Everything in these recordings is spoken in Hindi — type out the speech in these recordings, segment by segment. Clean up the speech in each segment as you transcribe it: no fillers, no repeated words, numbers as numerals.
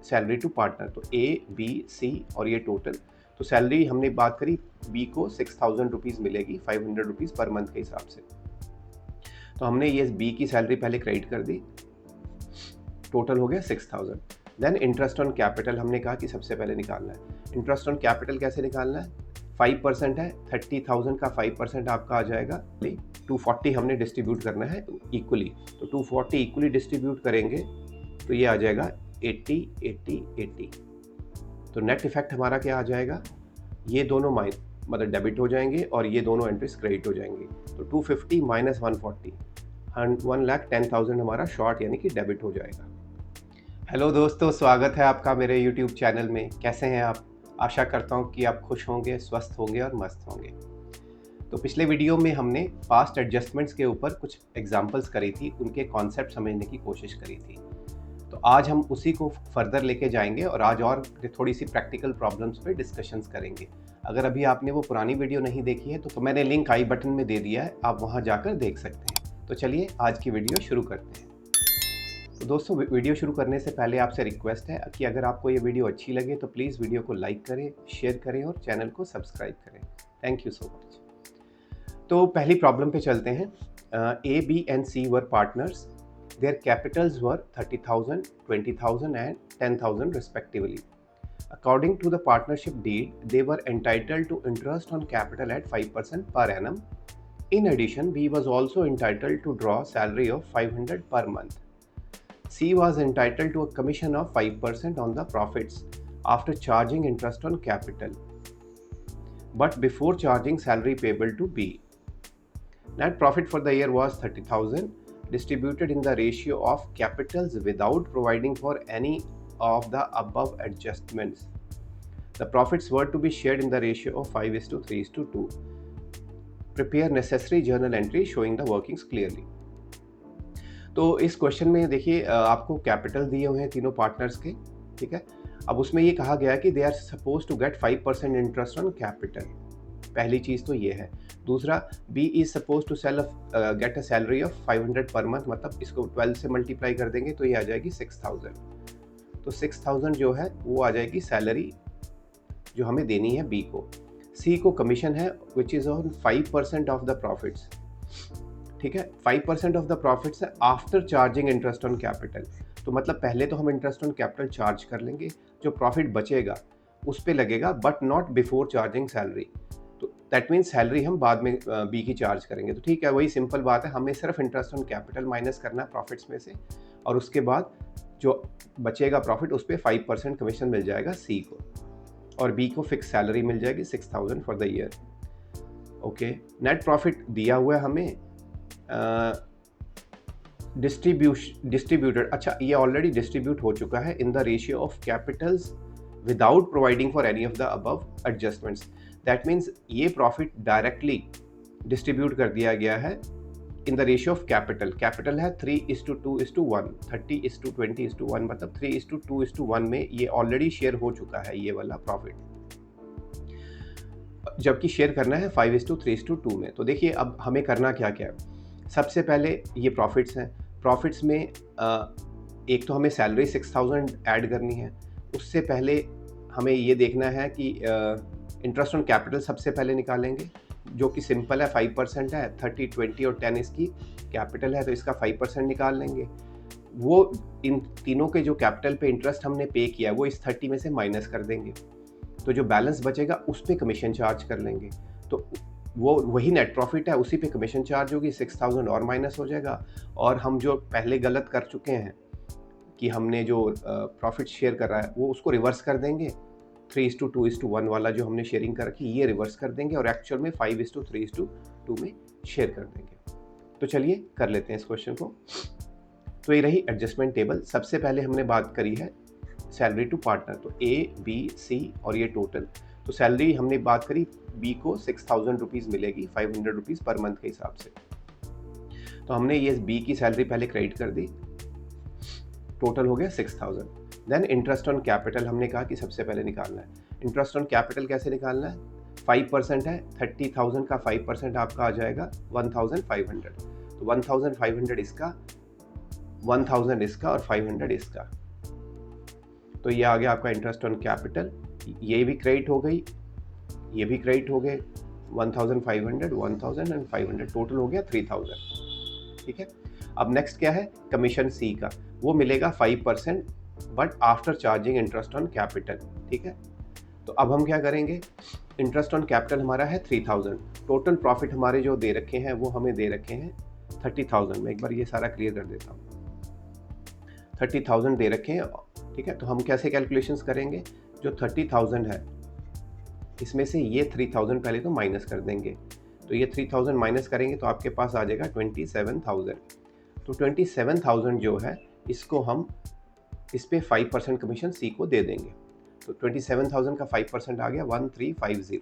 सैलरी टू पार्टनर, तो ए बी सी और ये टोटल। तो सैलरी हमने बात करी, बी को 6,000 रुपीज़ मिलेगी 500 रुपीज़ पर मंथ के हिसाब से। तो हमने ये बी की सैलरी पहले क्रेडिट कर दी, टोटल हो गया 6,000। देन इंटरेस्ट ऑन कैपिटल हमने कहा कि सबसे पहले निकालना है। इंटरेस्ट ऑन कैपिटल कैसे निकालना है, 5% है, 30,000 का 5% आपका आ जाएगा 240, हमने डिस्ट्रीब्यूट करना है इक्वली। तो 240 इक्वली डिस्ट्रीब्यूट करेंगे तो ये आ जाएगा 80 80 80। तो नेट इफेक्ट हमारा क्या आ जाएगा, ये दोनों मतलब डेबिट हो जाएंगे और ये दोनों एंट्रीज क्रेडिट हो जाएंगी। तो 250 माइनस 140, 1,10,000 हमारा शॉर्ट यानी कि डेबिट हो जाएगा। हेलो दोस्तों, स्वागत है आपका मेरे यूट्यूब चैनल में। कैसे हैं आप? आशा करता हूं कि आप खुश होंगे, स्वस्थ होंगे और मस्त होंगे। तो पिछले वीडियो में हमने पास्ट एडजस्टमेंट्स के ऊपर कुछ एग्जांपल्स करी थी, उनके कॉन्सेप्ट समझने की कोशिश करी थी। तो आज हम उसी को फर्दर लेके जाएंगे और आज और थोड़ी सी प्रैक्टिकल प्रॉब्लम्स पे डिस्कशंस करेंगे। अगर अभी आपने वो पुरानी वीडियो नहीं देखी है तो मैंने लिंक आई बटन में दे दिया है, आप वहाँ जाकर देख सकते हैं। तो चलिए आज की वीडियो शुरू करते हैं। तो दोस्तों, वीडियो शुरू करने से पहले आपसे रिक्वेस्ट है कि अगर आपको ये वीडियो अच्छी लगे तो प्लीज़ वीडियो को लाइक करें, शेयर करें और चैनल को सब्सक्राइब करें। Thank you so much. तो पहली प्रॉब्लम पे चलते हैं। A B and C were partners, their capitals were 30,000, 20,000 and 10,000 respectively. According to the partnership deed, they were entitled to interest on capital at 5% per annum. In addition, B was also entitled to draw salary of 500 per month. C was entitled to a commission of 5% on the profits after charging interest on capital, but before charging salary payable to B. Net profit for the year was 30,000, distributed in the ratio of capitals without providing for any of the above adjustments. The profits were to be shared in the ratio of 5:3:2. Prepare necessary journal entry showing the workings clearly. तो इस क्वेश्चन में देखिए, आपको कैपिटल दिए हुए हैं तीनों पार्टनर्स के, ठीक है। अब उसमें ये कहा गया कि they are suppose to get 5% interest on capital. पहली चीज़ तो ये है। दूसरा, B is suppose to get a salary of 500 per month, मतलब इसको 12 से मल्टीप्लाई कर देंगे तो ये आ जाएगी 6,000। तो 6,000 जो है वो आ जाएगी सैलरी जो हमें देनी है बी को। सी को कमीशन है which is on 5% of the profits, ठीक है। 5% ऑफ द प्रॉफिट्स है after charging interest on capital. तो मतलब पहले तो हम इंटरेस्ट ऑन कैपिटल चार्ज कर लेंगे, जो प्रॉफिट बचेगा उस पे लगेगा, but not before charging salary. तो दैट मीन्स सैलरी हम बाद में बी की चार्ज करेंगे। तो ठीक है, वही सिंपल बात है, हमें सिर्फ इंटरेस्ट ऑन कैपिटल माइनस करना है प्रॉफिट्स में से, और उसके बाद जो बचेगा प्रॉफिट उस पर 5% कमीशन मिल जाएगा सी को, और बी को फिक्स सैलरी मिल जाएगी 6,000 for the year. Okay, net profit दिया हुआ है हमें, डिस्ट्रीब्यूटेड, अच्छा ये ऑलरेडी डिस्ट्रीब्यूट हो चुका है इन the ratio of Capitals without providing for any of the above adjustments. That means ये प्रॉफिट डायरेक्टली डिस्ट्रीब्यूट कर दिया गया है इन the ratio of capital. Capital है 3:2:1, 30:20:1, मतलब 3:2:1 में ये ऑलरेडी शेयर हो चुका है ये वाला प्रॉफिट, जबकि शेयर करना है 5:3:2 में। तो देखिए अब हमें करना क्या क्या है। सबसे पहले ये प्रॉफिट्स हैं, प्रॉफिट्स में एक तो हमें सैलरी 6,000 ऐड करनी है। उससे पहले हमें ये देखना है कि इंटरेस्ट ऑन कैपिटल सबसे पहले निकालेंगे, जो कि सिंपल है, 5% है, 30, 20 और 10 इसकी कैपिटल है, तो इसका 5% निकाल लेंगे। वो इन तीनों के जो कैपिटल पे इंटरेस्ट हमने पे किया है वो इस 30 में से माइनस कर देंगे, तो जो बैलेंस बचेगा उस पर कमीशन चार्ज कर लेंगे। तो वो वही नेट प्रॉफिट है, उसी पे कमीशन चार्ज होगी, 6,000 और माइनस हो जाएगा। और हम जो पहले गलत कर चुके हैं कि हमने जो प्रॉफिट शेयर कर रहा है वो उसको रिवर्स कर देंगे, 3:2:1 वाला जो हमने शेयरिंग कर रखी ये रिवर्स कर देंगे और एक्चुअल में 5:3:2 में शेयर कर देंगे। तो चलिए कर लेते हैं इस क्वेश्चन को। तो ये रही एडजस्टमेंट टेबल। सबसे पहले हमने बात करी है सैलरी टू पार्टनर, तो ए बी सी और ये टोटल। तो सैलरी हमने बात करी, बी को 6,000 रुपीज़ मिलेगी 500 रुपीज़ पर मंथ के हिसाब से। तो हमने ये बी की सैलरी पहले क्रेडिट कर दी, टोटल हो गया 6,000। देन इंटरेस्ट ऑन कैपिटल हमने कहा कि सबसे पहले निकालना है। इंटरेस्ट ऑन कैपिटल कैसे निकालना है, 5% है, 30,000 का 5% आपका आ जाएगा 1,500। तो 1,500 इसका, 1,000 इसका और 500 इसका। तो ये आ गया आपका इंटरेस्ट ऑन कैपिटल, ये भी क्रेडिट हो गई, ये भी क्रेडिट हो गए, 1500, 1000 एंड 500, टोटल हो गया 3000। ठीक है, अब नेक्स्ट क्या है, कमीशन सी का, वो मिलेगा 5% but after charging interest on capital. ठीक है, तो अब हम क्या करेंगे, इंटरेस्ट ऑन कैपिटल हमारा है 3000, टोटल प्रॉफिट हमारे जो दे रखे हैं वो हमें दे रखे हैं 30,000। मैं एक बार ये सारा क्लियर कर देता हूँ, 30,000 दे रखे हैं। ठीक है, तो हम कैसे कैलकुलेशंस करेंगे, जो 30,000 है इसमें से ये 3000 पहले तो माइनस कर देंगे, तो ये 3000 माइनस करेंगे तो आपके पास आ जाएगा 27,000। तो 27,000 जो है इसको हम इस पे 5% कमीशन सी को दे देंगे, तो 27,000 का 5% आ गया 1350,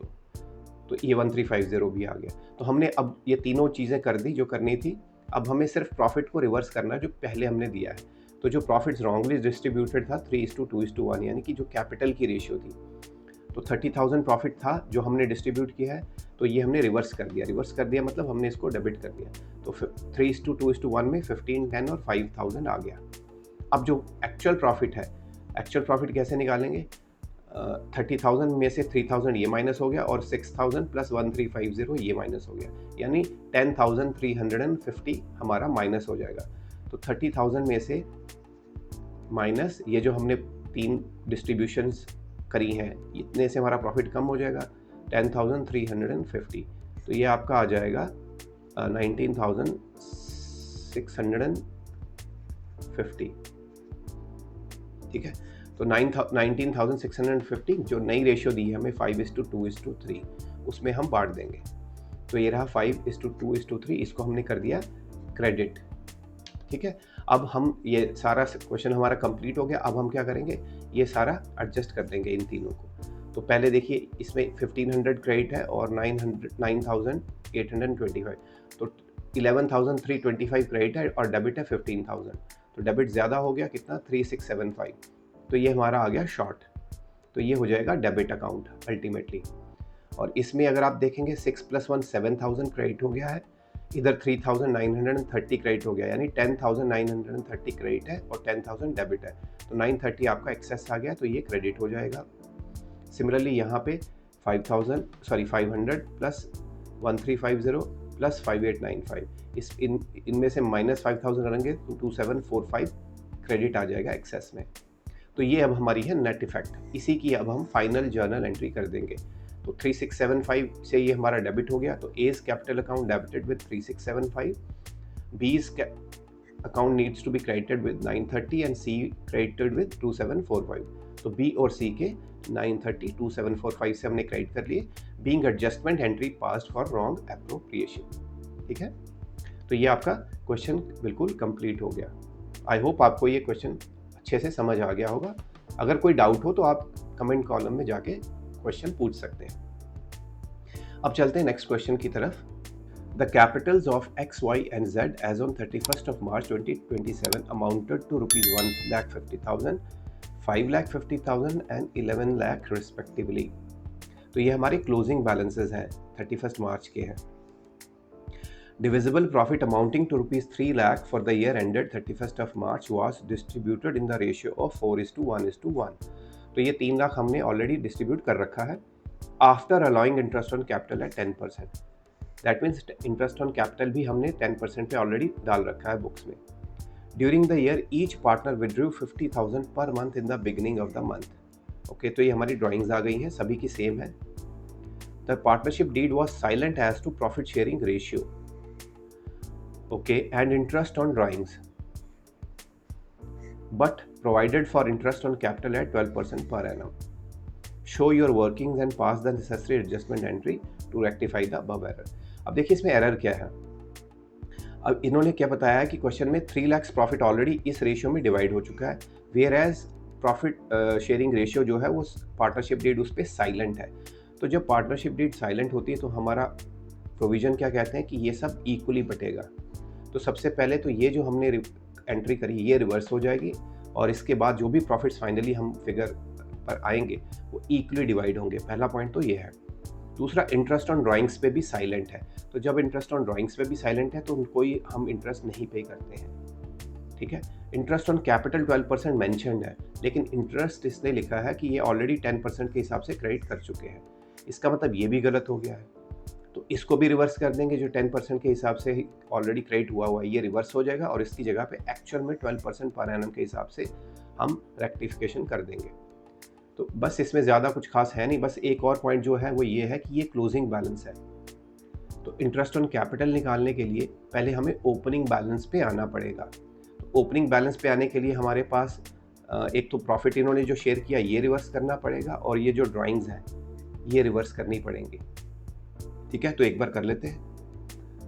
तो ये 1350 भी आ गया। तो हमने अब ये तीनों चीज़ें कर दी जो करनी थी, अब हमें सिर्फ प्रॉफिट को रिवर्स करना है जो पहले हमने दिया है। तो जो प्रॉफिट्स रॉन्गली डिस्ट्रीब्यूटेड था 3:2:1, यानी कि जो कैपिटल की रेशियो थी, तो 30,000 प्रॉफिट था जो हमने डिस्ट्रीब्यूट किया है, तो ये हमने रिवर्स कर दिया। रिवर्स कर दिया मतलब हमने इसको डेबिट कर दिया, तो 3:2:1 में 15, 10 और 5,000 आ गया। अब जो एक्चुअल प्रॉफिट है, एक्चुअल प्रॉफिट कैसे निकालेंगे, 30,000 में से 3,000 ये माइनस हो गया और 6,000 प्लस 1350 ये माइनस हो गया, यानी 10,350 हमारा माइनस हो जाएगा। तो 30,000 में से माइनस ये जो हमने 3 डिस्ट्रीब्यूशंस करी हैं, इतने से हमारा प्रॉफिट कम हो जाएगा 10,350, तो ये आपका आ जाएगा 19,650। ठीक है, तो 19,650 जो नई रेशियो दी है हमें 5:2:3, उसमें हम बांट देंगे। तो ये रहा 5:2:3, इसको हमने कर दिया क्रेडिट। ठीक है, अब हम ये सारा क्वेश्चन हमारा कंप्लीट हो गया। अब हम क्या करेंगे, ये सारा एडजस्ट कर देंगे इन तीनों को। तो पहले देखिए इसमें 1500 क्रेडिट है और 9,825, तो 11,325 क्रेडिट है और डेबिट है 15,000, तो डेबिट ज़्यादा हो गया कितना 3675, तो ये हमारा आ गया शॉर्ट, तो ये हो जाएगा डेबिट अकाउंट अल्टीमेटली। और इसमें अगर आप देखेंगे 6 + 1 7,000 क्रेडिट हो गया है, इधर 3,930 क्रेडिट हो गया, यानी 10,930 क्रेडिट है और 10,000 डेबिट है, तो 930 आपका एक्सेस आ गया, तो ये क्रेडिट हो जाएगा। सिमिलरली यहाँ पे 500 प्लस 1350 प्लस 5895, इनमें से माइनस 5,000 करेंगे तो 2745 क्रेडिट आ जाएगा एक्सेस में। तो ये अब हमारी है नेट इफेक्ट, इसी की अब हम फाइनल जर्नल एंट्री कर देंगे। तो 3675 से ये हमारा डेबिट हो गया, तो A's capital account debited with 3675, B's account needs to be credited with 930 and C credited with 2745। तो बी और सी के 930 2745 से हमने क्रेडिट कर लिए, being adjustment entry passed for wrong appropriation. ठीक है, तो ये आपका क्वेश्चन बिल्कुल कंप्लीट हो गया। आई होप आपको ये क्वेश्चन अच्छे से समझ आ गया होगा। अगर कोई डाउट हो तो आप कमेंट कॉलम में जाके क्वेश्चन पूछ सकते हैं। अब चलते हैं नेक्स्ट क्वेश्चन की तरफ। The Capitals of X, Y and Z as on 31st of March 2027 amounted to ₹1,50,000, 5,50,000 and 11 lakh respectively। तो ये हमारे क्लोजिंग बैलेंसेस हैं, 31st मार्च के हैं। Divisible profit amounting to ₹3 lakh for the year ended 31st of March was distributed in the ratio of 4:1:1। तो ये 3 लाख हमने ऑलरेडी डिस्ट्रीब्यूट कर रखा है after allowing interest on capital eight 10%। That means interest on capital भी हमने 10% पे ऑलरेडी डाल रखा है बुक्स में। During the year each partner withdrew 50,000 per month in the beginning of the month. Okay, तो ये हमारी ड्राइंग्स आ गई हैं, सभी की सेम है। The partnership deed was silent as to profit sharing ratio, okay, and interest on drawings, but provided for interest on capital at 12% per annum. Show your workings and pass the necessary adjustment entry to rectify the above error। अब देखिए इसमें एरर क्या है। अब इन्होंने क्या बताया है कि क्वेश्चन में 3 लाख प्रॉफिट ऑलरेडी इस रेशियो में डिवाइड हो चुका है, whereas profit sharing ratio जो है वो पार्टनरशिप डीड उस पर साइलेंट है। तो जब पार्टनरशिप डीड साइलेंट होती है तो हमारा प्रोविजन क्या कहते हैं कि ये सब इक्वली बटेगा। तो सबसे पहले तो ये जो हमने एंट्री करी ये रिवर्स हो जाएगी और इसके बाद जो भी प्रॉफिट्स फाइनली हम फिगर पर आएंगे वो इक्वली डिवाइड होंगे। पहला पॉइंट तो ये है। दूसरा, इंटरेस्ट ऑन ड्राइंग्स पे भी साइलेंट है, तो जब इंटरेस्ट ऑन ड्राइंग्स पे भी साइलेंट है तो कोई हम इंटरेस्ट नहीं पे करते हैं। ठीक है, इंटरेस्ट ऑन कैपिटल 12% मेंशन्ड है, लेकिन इंटरेस्ट इसने लिखा है कि ये ऑलरेडी 10% के हिसाब से क्रेडिट कर चुके हैं। इसका मतलब ये भी गलत हो गया है। तो इसको भी रिवर्स कर देंगे, जो 10% के हिसाब से ऑलरेडी क्रेडिट हुआ है ये रिवर्स हो जाएगा और इसकी जगह पे एक्चुअल में 12% पर एनम के हिसाब से हम रेक्टिफिकेशन कर देंगे। तो बस इसमें ज़्यादा कुछ खास है नहीं, बस एक और पॉइंट जो है वो ये है कि ये क्लोजिंग बैलेंस है। तो इंटरेस्ट ऑन कैपिटल निकालने के लिए पहले हमें ओपनिंग बैलेंस पे आना पड़ेगा। तो ओपनिंग बैलेंस पे आने के लिए हमारे पास एक तो प्रॉफिट इन्होंने जो शेयर किया ये रिवर्स करना पड़ेगा और ये जो ड्राइंग्स हैं ये रिवर्स करनी पड़ेंगी। ठीक है, तो एक बार कर लेते हैं।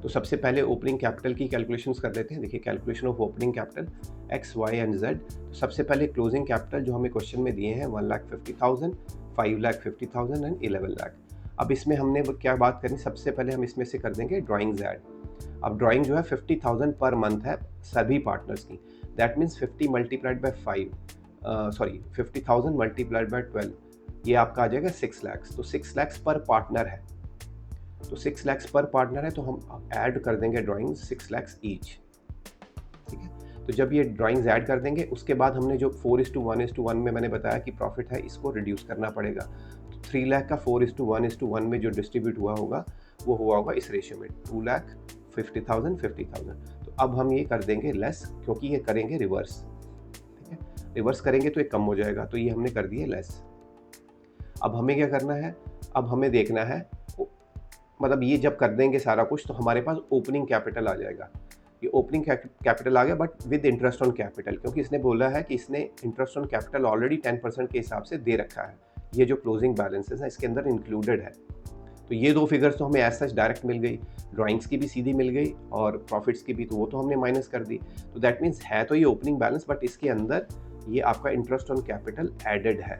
तो सबसे पहले ओपनिंग कैपिटल की कैलकुलेशंस कर लेते हैं। देखिए, calculation of opening capital X Y and Z. तो सबसे पहले क्लोजिंग कैपिटल जो हमें क्वेश्चन में दिए हैं 1,50,000, 5,50,000 एंड 11 लाख। अब इसमें हमने क्या बात करनी, सबसे पहले हम इसमें से कर देंगे ड्राइंग्स ऐड। अब ड्राइंग जो है 50,000 पर मंथ है सभी पार्टनर्स की। That means 50 multiplied by 50,000 multiplied by 12, ये आपका आ जाएगा 6 लाख। तो 6 लाख पर पार्टनर है, तो 6 लाख पर पार्टनर है, तो हम ऐड कर देंगे ड्राइंग्स 6 लाख ईच। ठीक है, तो जब ये ड्राइंग्स ऐड कर देंगे उसके बाद हमने जो 4:1:1 में मैंने बताया कि प्रॉफिट है, इसको रिड्यूस करना पड़ेगा। तो 3 लाख का 4:1:1 में जो डिस्ट्रीब्यूट हुआ होगा वो हुआ होगा इस रेशियो में 2,50,000, 50,000। तो अब हम ये कर देंगे लेस, क्योंकि ये करेंगे रिवर्स। ठीक है, रिवर्स करेंगे तो ये कम हो जाएगा, तो ये हमने कर दिए लेस। अब हमें क्या करना है, अब हमें देखना है, मतलब ये जब कर देंगे सारा कुछ तो हमारे पास ओपनिंग कैपिटल आ जाएगा। ये ओपनिंग कैपिटल आ गया but with interest on capital, क्योंकि इसने बोला है कि इसने इंटरेस्ट ऑन कैपिटल ऑलरेडी 10% के हिसाब से दे रखा है। ये जो क्लोजिंग बैलेंसेस है इसके अंदर इंक्लूडेड है। तो ये दो फिगर्स तो हमें एज सच डायरेक्ट मिल गई, ड्राइंग्स की भी सीधी मिल गई और प्रॉफिट्स की भी, तो वो तो हमने माइनस कर दी। तो दैट मीन्स है तो ये ओपनिंग बैलेंस, बट इसके अंदर ये आपका इंटरेस्ट ऑन कैपिटल एडेड है।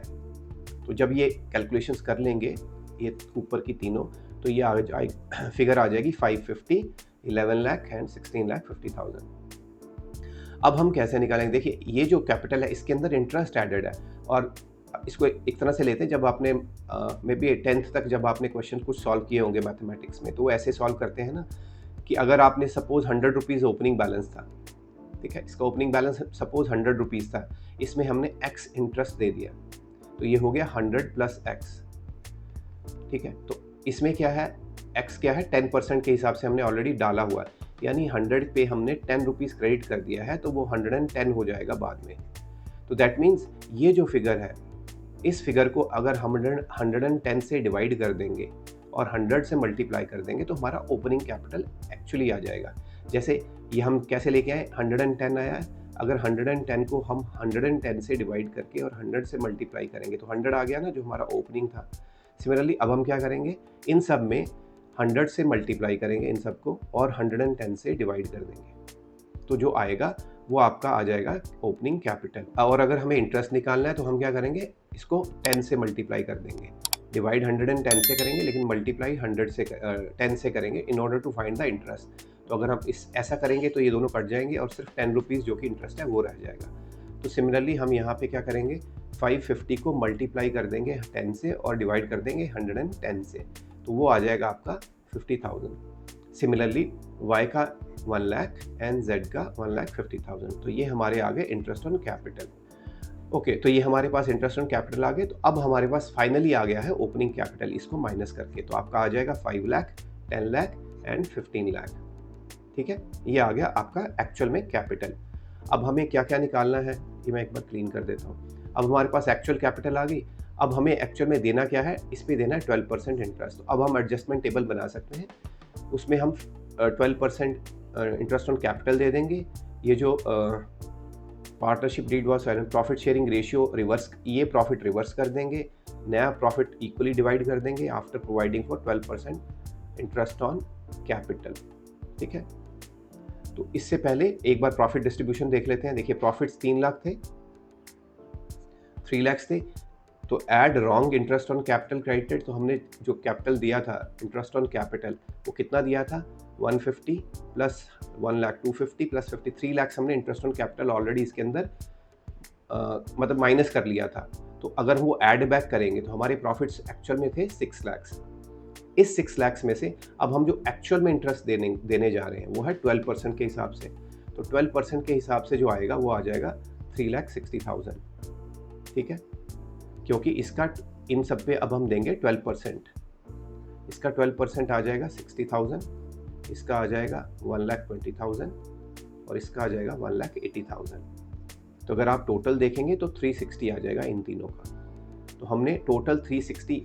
तो जब ये कैलकुलेशंस कर लेंगे ये ऊपर की तीनों, तो ये फिगर आ जाएगी 550, 11 लाख एंड 16,50,000। अब हम कैसे निकालेंगे, देखिए ये जो कैपिटल है इसके अंदर इंटरेस्ट एडेड है, और इसको एक तरह से लेते हैं, जब आपने मे बी 10th तक जब आपने क्वेश्चन कुछ सॉल्व किए होंगे मैथमेटिक्स में, तो वो ऐसे सॉल्व करते हैं ना कि अगर आपने सपोज 100 रुपीज़ ओपनिंग बैलेंस था, ठीक है, इसका ओपनिंग बैलेंस सपोज 100 रुपीज़ था, इसमें हमने x इंटरेस्ट दे दिया, तो ये हो गया 100 प्लस x। ठीक है, तो इसमें क्या है, x क्या है, 10% के हिसाब से हमने ऑलरेडी डाला हुआ है, यानी 100 पे हमने 10 रुपीज़ क्रेडिट कर दिया है, तो वो 110 हो जाएगा बाद में। तो दैट मीन्स ये जो फिगर है, इस फिगर को अगर हम 110 से डिवाइड कर देंगे और 100 से मल्टीप्लाई कर देंगे तो हमारा ओपनिंग कैपिटल एक्चुअली आ जाएगा। जैसे ये हम कैसे लेके आए, 110 आया है, अगर 110 को हम 110 से डिवाइड करके और 100 से मल्टीप्लाई करेंगे तो 100 आ गया ना, जो हमारा ओपनिंग था। सिमिलरली अब हम क्या करेंगे, इन सब में 100 से मल्टीप्लाई करेंगे इन सबको और 110 से डिवाइड कर देंगे, तो जो आएगा वो आपका आ जाएगा ओपनिंग कैपिटल। और अगर हमें इंटरेस्ट निकालना है तो हम क्या करेंगे, इसको 10 से मल्टीप्लाई कर देंगे, डिवाइड 110 से करेंगे लेकिन मल्टीप्लाई 10 से करेंगे in order to find the interest. तो अगर हम ऐसा करेंगे तो ये दोनों कट जाएंगे और सिर्फ 10 रुपीज़ जो कि इंटरेस्ट है वो रह जाएगा। तो सिमिलरली हम यहाँ पे क्या करेंगे, 550 को मल्टीप्लाई कर देंगे 10 से और डिवाइड कर देंगे 110 से, तो वो आ जाएगा आपका 50,000। सिमिलरली y का 1 लाख एंड z का 1,50,000। तो ये हमारे आ गए इंटरेस्ट ऑन कैपिटल। ओके, तो ये हमारे पास इंटरेस्ट ऑन कैपिटल आ गए। तो अब हमारे पास फाइनली आ गया है ओपनिंग कैपिटल, इसको माइनस करके, तो आपका आ जाएगा 5 लाख, 10 लाख एंड 15 लाख। ठीक है, ये आ गया आपका एक्चुअल में कैपिटल। अब हमें क्या क्या निकालना है, ये मैं एक बार क्लीन कर देता हूँ। अब हमारे पास एक्चुअल कैपिटल आ गई, अब हमें एक्चुअल में देना क्या है, इस पे देना है 12% इंटरेस्ट। तो अब हम एडजस्टमेंट टेबल बना सकते हैं, उसमें हम 12% इंटरेस्ट ऑन कैपिटल दे देंगे। ये जो partnership deed was profit sharing ratio reverse, ये प्रॉफिट रिवर्स कर देंगे, नया प्रॉफिट इक्वली डिवाइड कर देंगे after providing for 12% interest on capital. ठीक है, तो इससे पहले एक बार प्रॉफिट डिस्ट्रीब्यूशन देख लेते हैं। देखिए प्रॉफिट्स 3 लाख थे, 3 लाख थे, तो add wrong interest on capital credited, तो हमने जो कैपिटल दिया था इंटरेस्ट ऑन कैपिटल वो कितना दिया था, 150 प्लस 1 लाख 250 प्लस 53 लाख हमने इंटरेस्ट ऑन कैपिटल ऑलरेडी इसके अंदर मतलब माइनस कर लिया था। तो अगर वो ऐड बैक करेंगे तो हमारे प्रॉफिट्स एक्चुअल में थे 6 लाख। इस 6 लाख में से अब हम जो एक्चुअल में इंटरेस्ट देने जा रहे हैं वो है 12% के हिसाब से। तो 12% के हिसाब से जो आएगा वो आ जाएगा 3,60,000, ठीक है, क्योंकि इसका इन सब पे अब हम देंगे 12%। इसका 12% आ जाएगा 60,000, इसका आ जाएगा 1,20,000 और इसका आ जाएगा 1,80,000। तो अगर आप टोटल देखेंगे तो 360 आ जाएगा इन तीनों का। तो हमने टोटल 360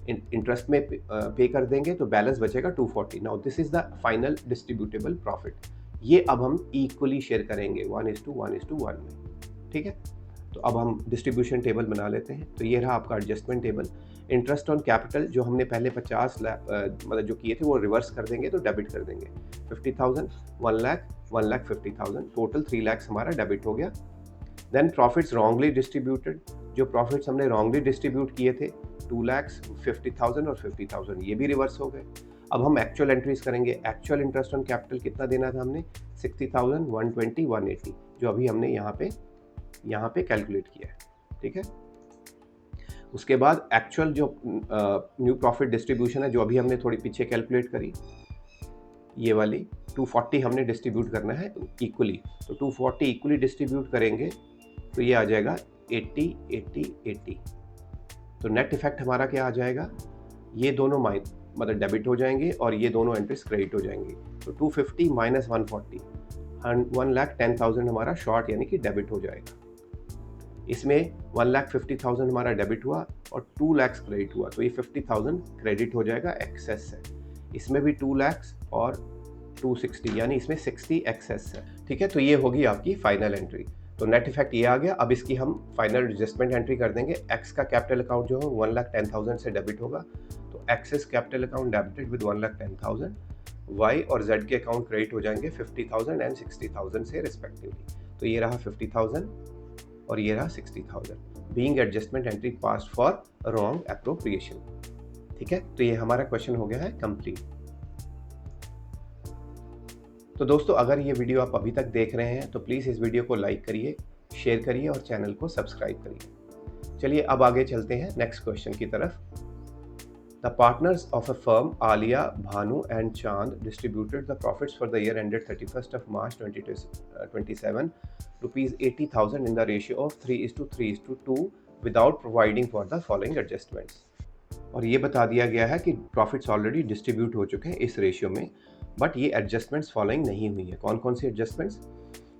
इंटरेस्ट में पे कर देंगे तो बैलेंस बचेगा 240। Now this is the final distributable profit. ये अब हम इक्वली शेयर करेंगे 1:1:1 में, ठीक है। तो अब हम डिस्ट्रीब्यूशन टेबल बना लेते हैं। तो ये रहा आपका adjustment table. Interest on capital जो हमने पहले 50 लाख मतलब जो किए थे वो रिवर्स कर देंगे, तो डेबिट कर देंगे 50,000, 1 लाख, 1,50,000, टोटल 3 लाख हमारा डेबिट हो गया। देन प्रॉफिट्स रॉन्गली डिस्ट्रीब्यूटेड, जो प्रॉफिट्स हमने रॉन्गली डिस्ट्रीब्यूट किए थे 2,50,000 और 50,000, ये भी रिवर्स हो गए। अब हम एक्चुअल एंट्रीज करेंगे। एक्चुअल इंटरेस्ट ऑन कैपिटल कितना देना था हमने, 60,000, 120, 180, जो अभी हमने यहाँ पे कैलकुलेट किया है, ठीक है। उसके बाद एक्चुअल जो न्यू प्रॉफिट डिस्ट्रीब्यूशन है जो अभी हमने थोड़ी पीछे कैलकुलेट करी, ये वाली 240 हमने डिस्ट्रीब्यूट करना है इक्वली। तो 240 इक्वली डिस्ट्रीब्यूट करेंगे तो ये आ जाएगा 80, 80, 80। तो नेट इफेक्ट हमारा क्या आ जाएगा, ये दोनों मतलब डेबिट हो जाएंगे और ये दोनों एंट्रीज क्रेडिट हो जाएंगी। तो 250 माइनस 140, 1,10,000 हमारा शॉर्ट यानी कि डेबिट हो जाएगा। इसमें 1,50,000 हमारा डेबिट हुआ और 2 लाख क्रेडिट हुआ, तो ये 50,000 क्रेडिट हो जाएगा एक्सेस है। इसमें भी 2 लाख और 260, यानी इसमें 60 एक्सेस है, ठीक है। तो ये होगी आपकी फाइनल एंट्री। तो नेट इफेक्ट ये आ गया। अब इसकी हम फाइनल एडजस्टमेंट एंट्री कर देंगे। एक्स का कैपिटल अकाउंट जो है 1,10,000 से डेबिट होगा, तो X's capital account debited with 1,10,000। Y और जेड के अकाउंट क्रेडिट हो जाएंगे 50,000 एंड 60,000 से रिस्पेक्टिवली। तो ये रहा 50,000 और ये रहा 60,000, being adjustment entry passed for wrong appropriation, ठीक है। तो ये हमारा क्वेश्चन हो गया है कंप्लीट। तो दोस्तों अगर ये वीडियो आप अभी तक देख रहे हैं तो प्लीज़ इस वीडियो को लाइक करिए, शेयर करिए और चैनल को सब्सक्राइब करिए। चलिए अब आगे चलते हैं नेक्स्ट क्वेश्चन की तरफ। The partners of a firm Alia, Bhanu and Chand distributed the profits for the year ended 31 March 2027 rupees 80,000 in the ratio of 3:3:2 without providing for the following adjustments. और ये बता दिया गया है कि प्रॉफिट्स ऑलरेडी डिस्ट्रीब्यूट हो चुके हैं इस रेशियो में, बट ये एडजस्टमेंट्स फॉलोइंग नहीं हुई है। कौन कौन सी adjustments,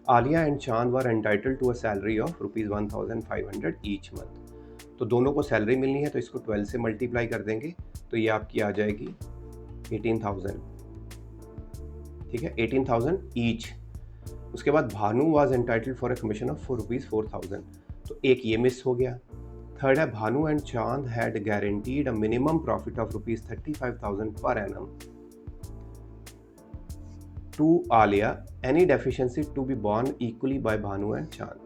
Alia and Chand were entitled to a salary of ₹1,500 each month. तो दोनों को सैलरी मिलनी है तो इसको 12 से मल्टीप्लाई कर देंगे तो ये आपकी आ जाएगी 18,000, ठीक है, 18,000 ईच। उसके बाद Bhanu was entitled for a commission of ₹4,000, तो एक ये मिस हो गया। थर्ड है भानु एंड चांद had guaranteed a minimum profit of ₹35,000 per annum to Alia, any deficiency to be borne equally by Bhanu and Chand.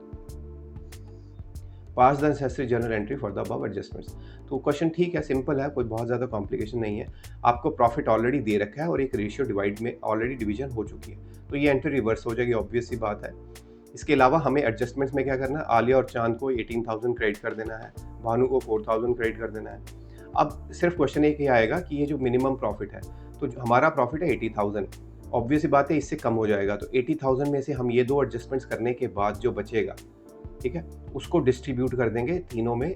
Pass the necessary journal entry for the above adjustments. तो क्वेश्चन ठीक है, सिंपल है, कोई बहुत ज़्यादा कॉम्प्लिकेशन नहीं है। आपको प्रॉफिट ऑलरेडी दे रखा है और एक रेशियो डिवाइड में ऑलरेडी डिवीजन हो चुकी है, तो ये एंट्री रिवर्स हो जाएगी, ऑब्वियस सी बात है। इसके अलावा हमें एडजस्टमेंट्स में क्या करना है, आलिया और चांद को 18,000 क्रेडिट कर देना है, भानु को 4,000 क्रेडिट कर देना है। अब सिर्फ क्वेश्चन एक ही आएगा कि ये जो मिनिमम प्रॉफिट है, तो हमारा प्रॉफिट है 80,000, ऑब्वियस सी बात है इससे कम हो जाएगा, तो 80,000 में से हम ये दो एडजस्टमेंट्स करने के बाद जो बचेगा, ठीक है, उसको डिस्ट्रीब्यूट कर देंगे तीनों में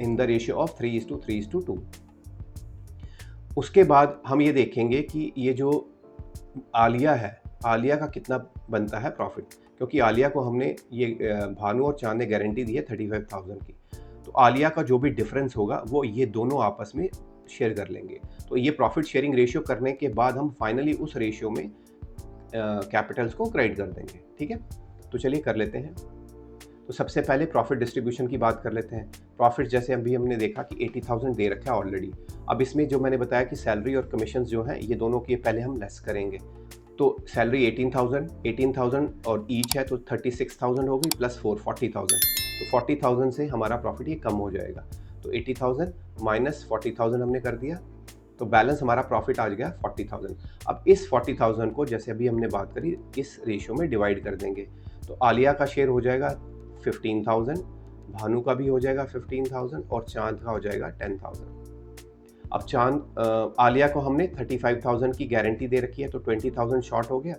इन द रेशियो ऑफ 3:3:2। उसके बाद हम ये देखेंगे कि ये जो आलिया है, आलिया का कितना बनता है प्रॉफिट, क्योंकि आलिया को हमने ये भानु और चांद ने गारंटी दी है 35,000 की, तो आलिया का जो भी डिफरेंस होगा वो ये दोनों आपस में शेयर कर लेंगे। तो ये प्रॉफिट शेयरिंग रेशियो करने के बाद हम फाइनली उस रेशियो में कैपिटल्स को क्रेडिट कर देंगे, ठीक है। तो चलिए कर लेते हैं। तो सबसे पहले प्रॉफिट डिस्ट्रीब्यूशन की बात कर लेते हैं। प्रॉफिट जैसे अभी हमने देखा कि 80,000 दे रखा है ऑलरेडी। अब इसमें जो मैंने बताया कि सैलरी और कमीशन जो हैं ये दोनों के पहले हम लेस करेंगे। तो सैलरी 18,000 और ईच है तो 36,000 हो गई प्लस 40,000, तो 40,000 से हमारा प्रॉफिट ये कम हो जाएगा। तो 80,000 माइनस 40,000 हमने कर दिया, तो बैलेंस हमारा प्रॉफिट आ गया 40,000। अब इस 40,000 को जैसे अभी हमने बात करी इस रेशियो में डिवाइड कर देंगे। तो आलिया का शेयर हो जाएगा 15,000, भानु का भी हो जाएगा 15,000 और चांद का हो जाएगा 10,000। अब आलिया को हमने 35,000 की गारंटी दे रखी है तो 20,000 शॉर्ट हो गया।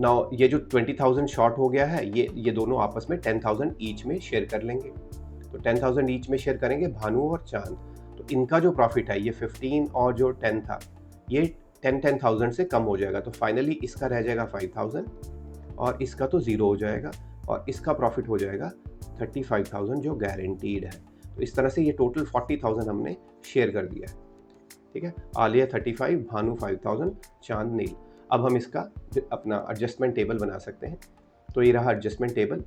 नाउ ये जो 20,000 शॉर्ट हो गया है, ये दोनों आपस में 10,000 ईच में शेयर कर लेंगे। तो 10,000 ईच में शेयर करेंगे भानु और चांद। तो इनका जो प्रॉफिट है, ये 15 और जो 10 था, ये 10,000 से कम हो जाएगा। तो फाइनली इसका रह जाएगा 5,000 और इसका तो ज़ीरो हो जाएगा और इसका प्रॉफिट हो जाएगा 35,000 जो गारंटीड है। तो इस तरह से ये टोटल 40,000 हमने शेयर कर दिया है। ठीक है, आलिया 35, भानु 5,000, चांद नील। अब हम इसका अपना एडजस्टमेंट टेबल बना सकते हैं। तो ये रहा adjustment table.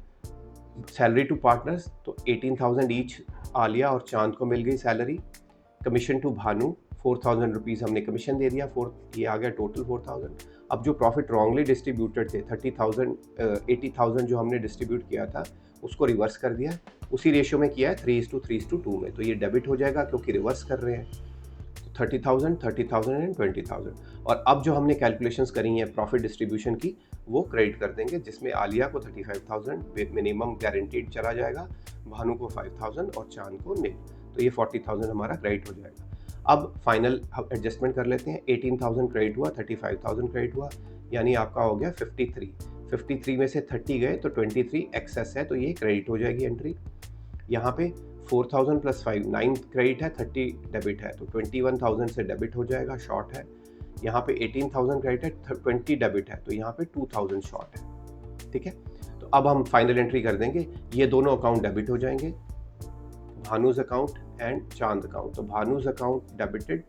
Salary to partners, तो 18,000 ईच आलिया और चांद को मिल गई salary. Commission to Bhanu 4,000 rupees हमने कमीशन दे दिया, ये आ गया टोटल 4,000। अब जो प्रॉफिट रॉन्गली डिस्ट्रीब्यूटेड थे 30,000 80,000 जो हमने डिस्ट्रीब्यूट किया था उसको रिवर्स कर दिया, उसी रेशियो में किया है 3:3:2 में। तो ये डेबिट हो जाएगा क्योंकि रिवर्स कर रहे हैं। 30,000, 30,000 एंड 20,000। और अब जो हमने कैलकुलेशंस करी हैं प्रॉफिट डिस्ट्रीब्यूशन की, वो क्रेडिट कर देंगे, जिसमें आलिया को 35,000 मिनिमम गारंटीड चला जाएगा, भानु को 5,000 और चांद को नील। तो ये 40,000 हमारा क्रेडिट हो जाएगा। अब फाइनल हम एडजस्टमेंट कर लेते हैं। 18,000 क्रेडिट हुआ, 35,000 क्रेडिट हुआ, यानी आपका हो गया 53। 53 में से 30 गए तो 23 एक्सेस है, तो ये क्रेडिट हो जाएगी एंट्री। यहाँ पे 4,000 प्लस 5 9 क्रेडिट है, 30 डेबिट है, तो 21,000 से डेबिट हो जाएगा, शॉर्ट है। यहाँ पे 18,000 क्रेडिट है, 20 डेबिट है, तो यहाँ पे 2,000 शॉर्ट है। ठीक है, तो अब हम फाइनल एंट्री कर देंगे। ये दोनों अकाउंट डेबिट हो जाएंगे, भानुज अकाउंट एंड चांद अकाउंट। तो भानुज अकाउंट डेबिटेड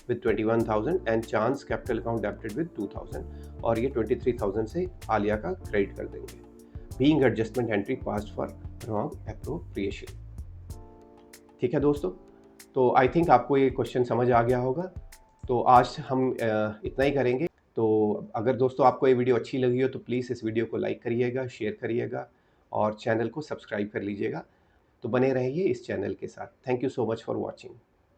विद 21,000 एंड चांद कैपिटल अकाउंट डेबिटेड विद 2,000, और ये 23,000 से आलिया का क्रेडिट कर देंगे। Being adjustment entry passed for wrong appropriation. ठीक है दोस्तों, तो आई थिंक आपको ये क्वेश्चन समझ आ गया होगा। तो आज हम इतना ही करेंगे। तो अगर दोस्तों आपको ये वीडियो अच्छी लगी हो तो प्लीज़ इस वीडियो को लाइक करिएगा, शेयर करिएगा और चैनल को सब्सक्राइब कर लीजिएगा। तो बने रहिए इस चैनल के साथ। Thank you so much for watching.